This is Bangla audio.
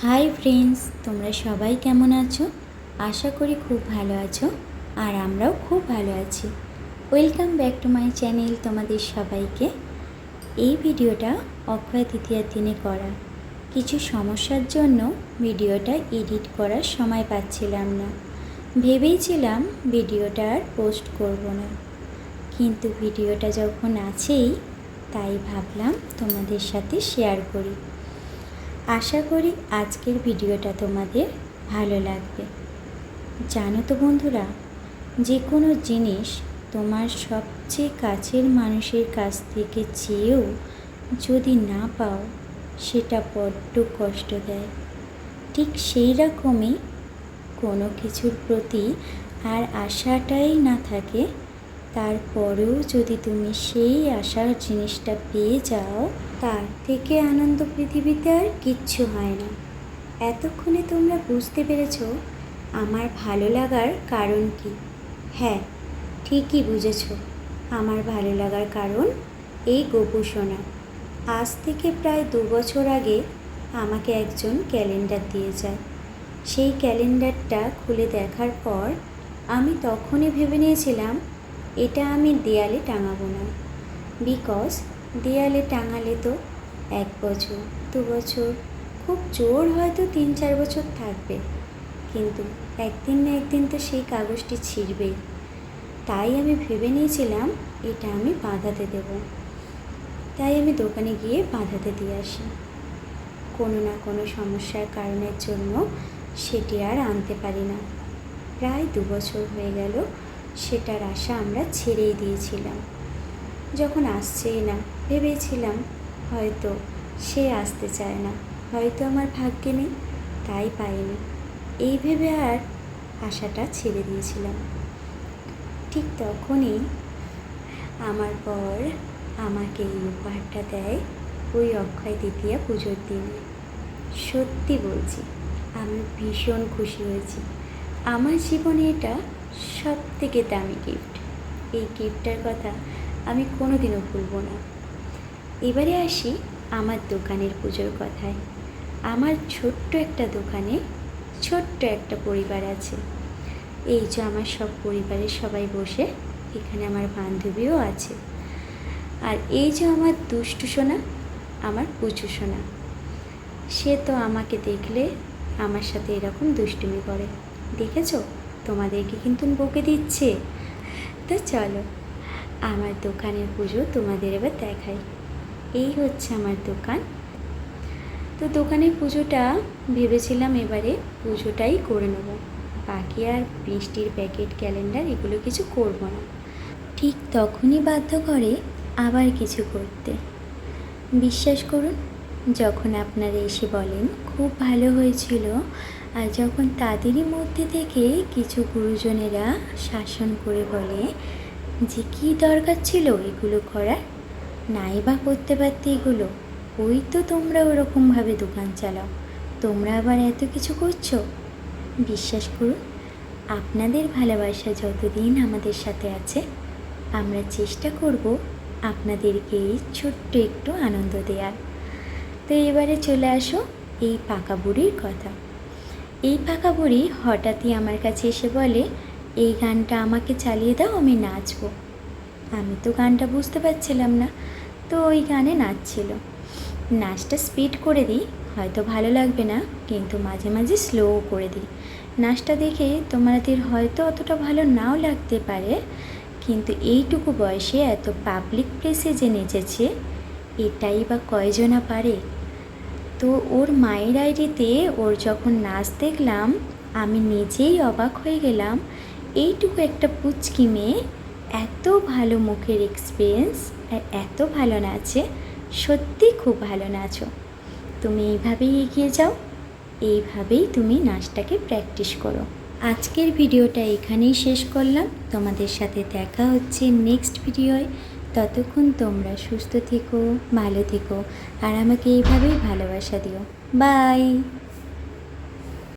হাই ফ্রেন্ডস, তোমরা সবাই কেমন আছো? আশা করি খুব ভালো আছো, আর আমরাও খুব ভালো আছি। Welcome back to my channel তোমাদের সবাইকে। এই ভিডিওটা অক্ষয় তৃতীয়ার দিনে করা। কিছু সমস্যার জন্য ভিডিওটা এডিট করার সময় পাচ্ছিলাম না। ভেবেইছিলাম ভিডিওটা আর পোস্ট করব না, কিন্তু ভিডিওটা যখন আছেই তাই ভাবলাম তোমাদের সাথে শেয়ার করি। আশা করি আজকের ভিডিওটা তোমাদের ভালো লাগবে। জানো তো বন্ধুরা, যে কোনো জিনিস তোমার সবচেয়ে কাছের মানুষের কাছ থেকে চেয়েও যদি না পাও, সেটা বড্ড কষ্ট দেয়। ঠিক সেই রকমই কোনো কিছুর প্রতি আর আশাটাই না থাকে, তারপরেও যদি তুমি সেই আশার জিনিসটা পেয়ে যাও, তার থেকে আনন্দ পৃথিবীতে আর কিচ্ছু হয় না। এতক্ষণে তোমরা বুঝতে পেরেছো আমার ভালো লাগার কারণ কি? হ্যাঁ, ঠিকই বুঝেছ। আমার ভালো লাগার কারণ এই গোপু সোনা। আজ থেকে প্রায় 2 বছর আগে আমাকে একজন ক্যালেন্ডার দিয়ে যায়। সেই ক্যালেন্ডারটা খুলে দেখার পর আমি তখনই ভেবে নিয়েছিলাম এটা আমি দেয়ালে টাঙাবো না। বিকজ দেয়ালে টাঙালে তো 1 বছর 2 বছর, খুব জোর হয়তো 3-4 বছর থাকবে, কিন্তু একদিন না একদিন তো সেই কাগজটি ছিঁড়বেই। তাই আমি ভেবে নিয়েছিলাম এটা আমি বাঁধাতে দেব। তাই আমি দোকানে গিয়ে বাঁধাতে দিয়ে আসি। কোনো না কোনো সমস্যার কারণের জন্য সেটি আর আনতে পারি না। প্রায় 2 বছর হয়ে গেল সেটার আশা আমরা ছেড়েই দিয়েছিলাম। যখন আসছেই না, ভেবেছিলাম হয়তো সে আসতে চায় না, হয়তো আমার ভাগ্যে নেই, তাই পাইনি। এই ভেবে আর আশাটা ছেড়ে দিয়েছিলাম। ঠিক তখনই আমার বর আমাকে এই উপহারটা দেয় ওই অক্ষয় তৃতীয়া পুজোর দিনে। সত্যি বলছি, আমি ভীষণ খুশি হয়েছি। আমার জীবনে এটা সবথেকে দামি গিফট। এই গিফটটার কথা আমি কোনোদিনও ভুলব না। এবারে আসি আমার দোকানের পুজোর কথায়। আমার ছোট্ট একটা দোকানে ছোট্ট একটা পরিবার আছে। এই যে আমার সব পরিবারের সবাই বসে, এখানে আমার বান্ধবীও আছে। আর এই যে আমার দুষ্টু সোনা, আমার পুচু সোনা, সে তো আমাকে দেখলে আমার সাথে এরকম দুষ্টুমি করে। দেখেছো? তোমাদেরকে কিন্তু বকে দিচ্ছে। তো চলো আমার দোকানের পুজো তোমাদের এবার দেখাই। এই হচ্ছে আমার দোকান। তো দোকানের পুজোটা ভেবেছিলাম এবারে পুজোটাই করে নেব, বাকি আর মিষ্টির প্যাকেট, ক্যালেন্ডার এগুলো কিছু করব না। ঠিক তখনই বাধ্য করে আবার কিছু করতে। বিশ্বাস করুন, যখন আপনারা এসে বলেন খুব ভালো হয়েছিল, আর যখন তাদেরই মধ্যে থেকে কিছু গুরুজনেরা শাসন করে বলে যে কী দরকার ছিল এগুলো করার, নাই বা করতে পারতে এগুলো, ওই তো তোমরা ওরকমভাবে দোকান চালাও, তোমরা আবার এত কিছু করছো। বিশ্বাস করুন, আপনাদের ভালোবাসা যতদিন আমাদের সাথে আছে, আমরা চেষ্টা করব আপনাদেরকে এই ছোট্ট একটু আনন্দ দেওয়ার। তো এবারে চলে আসো এই পাকা বুড়ির কথা। এই পাকা বুড়ি হঠাৎই আমার কাছে এসে বলে, এই গানটা আমাকে চালিয়ে দাও, আমি নাচবো। আমি তো গানটা বুঝতে পারছিলাম না, তো ওই গানে নাচছিল। নাচটা স্পিড করে দিই, হয়তো ভালো লাগবে না, কিন্তু মাঝে মাঝে স্লোও করে দিই। নাচটা দেখে তোমাদের হয়তো অতটা ভালো নাও লাগতে পারে, কিন্তু এইটুকু বয়সে এত পাবলিক প্লেসে যে নেচেছে, এটাই বা কয়জনা পারে। তো ওর মায়ের আইডিতে ওর যখন নাচ দেখলাম, আমি নিজেই অবাক হয়ে গেলাম। এইটুকু একটা পুচকি মেয়ে এত ভালো মুখের এক্সপিরিয়েন্স আর এত ভালো নাচে। সত্যি খুব ভালো নাচো। তুমি এইভাবেই এগিয়ে যাও, এইভাবেই তুমি নাচটাকে প্র্যাকটিস করো। আজকের ভিডিওটা এখানেই শেষ করলাম। তোমাদের সাথে দেখা হচ্ছে নেক্সট ভিডিওয়। ততক্ষণ তোমরা সুস্থ থেকো, ভালো থেকো, আর আমাকে এইভাবেই ভালোবাসা দিও। বাই।